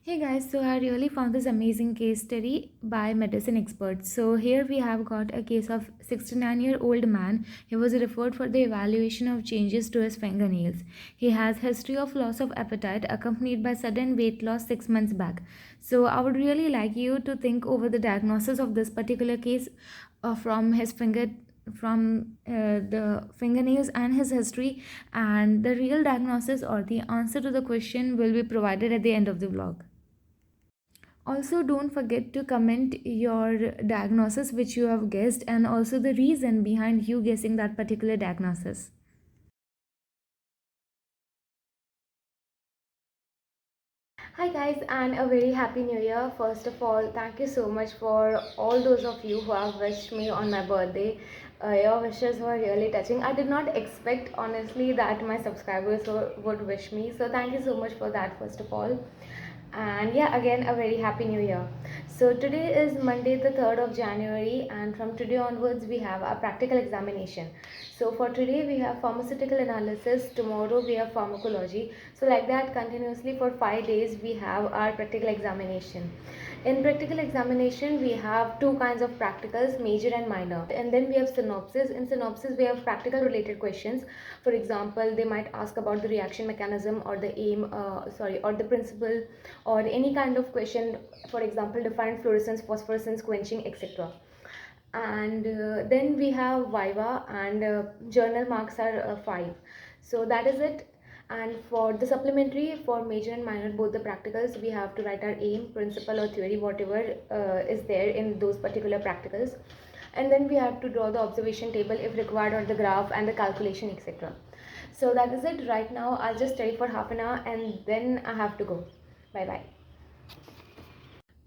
Hey guys, so I really found this amazing case study by medicine experts. So here we have got a case of 69-year-old man. He was referred for the evaluation of changes to his fingernails. He has history of loss of appetite accompanied by sudden weight loss 6 months back. So I would really like you to think over the diagnosis of this particular case from the fingernails and his history, and the real diagnosis or the answer to the question will be provided at the end of the vlog. Also, don't forget to comment your diagnosis which you have guessed and also the reason behind you guessing that particular diagnosis. Hi guys, and a very happy new year. First of all, thank you so much for all those of you who have wished me on my birthday. Your wishes were really touching. I did not expect honestly that my subscribers would wish me. So thank you so much for that first of all. And yeah, again a very happy new year. So today is Monday the 3rd of January, and from today onwards we have a practical examination. So for today we have pharmaceutical analysis, tomorrow we have pharmacology. So like that continuously for 5 days we have our practical examination. In practical examination, we have two kinds of practicals, major and minor. And then we have synopsis. In synopsis, we have practical related questions. For example, they might ask about the reaction mechanism or the or the principle, or any kind of question. For example, define fluorescence, phosphorescence, quenching, etc. And then we have viva, and journal marks are 5. So that is it. And for the supplementary, for major and minor both the practicals, we have to write our aim, principle or theory, whatever is there in those particular practicals. And then we have to draw the observation table if required, or the graph and the calculation, etc. So that is it. Right now I'll just study for half an hour and then I have to go. Bye bye.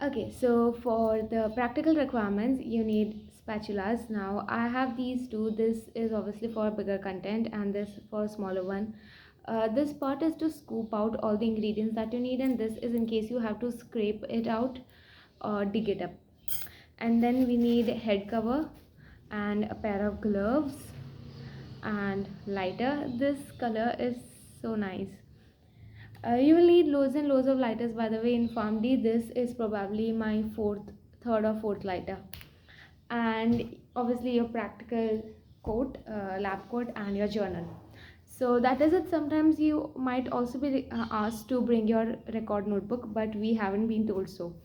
Okay, so for the practical requirements, you need spatulas. Now I have these two. This is obviously for bigger content and this for smaller one. This part is to scoop out all the ingredients that you need, and this is in case you have to scrape it out or dig it up. And then we need head cover and a pair of gloves and lighter. This color is so nice. You will need loads and loads of lighters. By the way, in PharmD, this is probably my third or fourth lighter. And obviously your practical coat, lab coat, and your journal. So that is it. Sometimes you might also be asked to bring your record notebook, but we haven't been told so.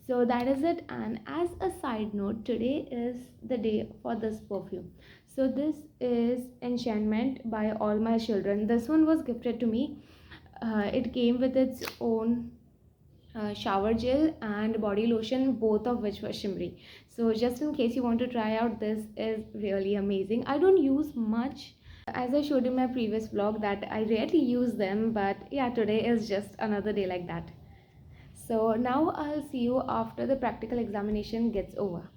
So that is it. And as a side note, today is the day for this perfume. So this is Enchantment by All My Children. This one was gifted to me. It came with its own shower gel and body lotion, both of which were shimmery. So just in case you want to try out, this is really amazing. I don't use much, as I showed in my previous vlog, that I rarely use them, but yeah, today is just another day like that. So now I'll see you after the practical examination gets over.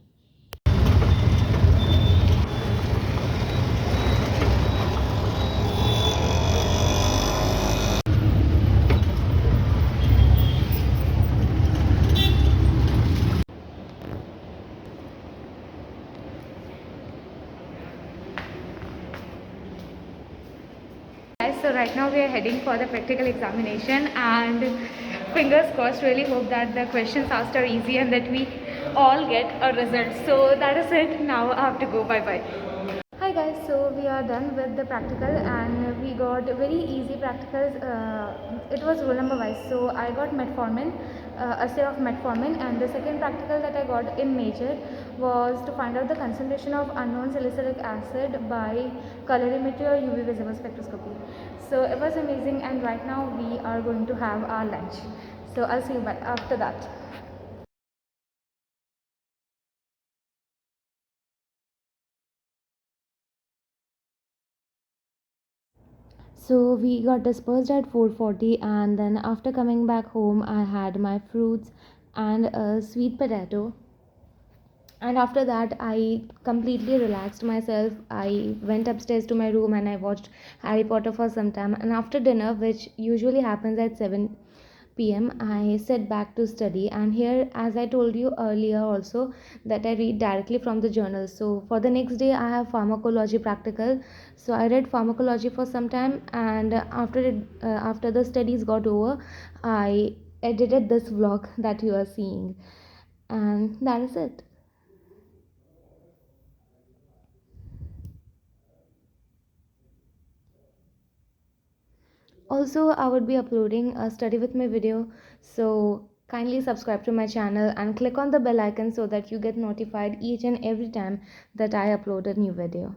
Guys, so right now we are heading for the practical examination, and fingers crossed, really hope that the questions asked are easy and that we all get a result. So that is it. Now I have to go. Bye bye. Hi guys, so we are done with the practical and we got very easy practicals. It was roll number wise. So I got metformin, assay of metformin, and the second practical that I got in major was to find out the concentration of unknown salicylic acid by colorimetry or UV visible spectroscopy. So it was amazing, and right now we are going to have our lunch. So I'll see you back after that. So we got dispersed at 4:40, and then after coming back home I had my fruits and a sweet potato, and after that I completely relaxed myself. I went upstairs to my room and I watched Harry Potter for some time, and after dinner, which usually happens at 7 p.m., I sit back to study. And here, as I told you earlier also, that I read directly from the journal. So for the next day I have pharmacology practical, so I read pharmacology for some time, and after the studies got over, I edited this vlog that you are seeing, and that is it. Also, I would be uploading a study with my video, so kindly subscribe to my channel and click on the bell icon so that you get notified each and every time that I upload a new video.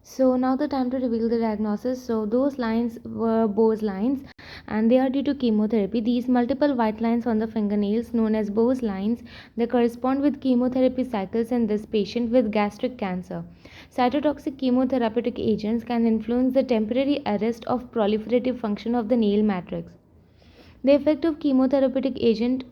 So now the time to reveal the diagnosis. So those lines were Bowe's lines, and they are due to chemotherapy. These multiple white lines on the fingernails, known as Bowe's lines, they correspond with chemotherapy cycles in this patient with gastric cancer. Cytotoxic chemotherapeutic agents can influence the temporary arrest of proliferative function of the nail matrix. The effect of chemotherapeutic agent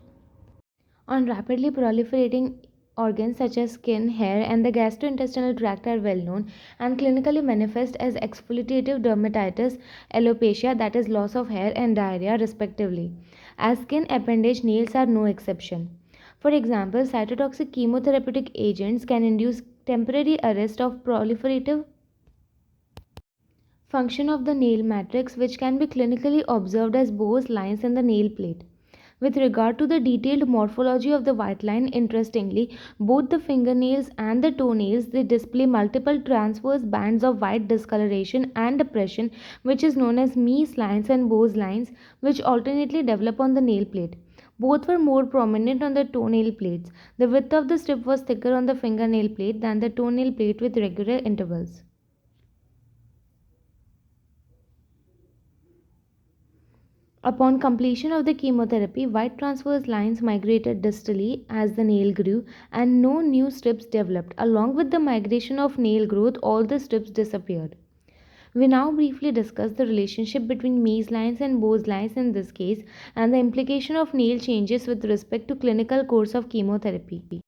on rapidly proliferating organs such as skin, hair, and the gastrointestinal tract are well known and clinically manifest as exfoliative dermatitis, alopecia, that is loss of hair, and diarrhea, respectively. As skin appendage, nails are no exception. For example, cytotoxic chemotherapeutic agents can induce temporary arrest of proliferative function of the nail matrix, which can be clinically observed as Bowe's lines in the nail plate. With regard to the detailed morphology of the white line, interestingly, both the fingernails and the toenails, they display multiple transverse bands of white discoloration and depression, which is known as Mees lines and Bowe's lines, which alternately develop on the nail plate. Both were more prominent on the toenail plates. The width of the strip was thicker on the fingernail plate than the toenail plate with regular intervals. Upon completion of the chemotherapy, white transverse lines migrated distally as the nail grew, and no new strips developed. Along with the migration of nail growth, all the strips disappeared. We now briefly discuss the relationship between Mees lines and Bowe's lines in this case and the implication of nail changes with respect to clinical course of chemotherapy.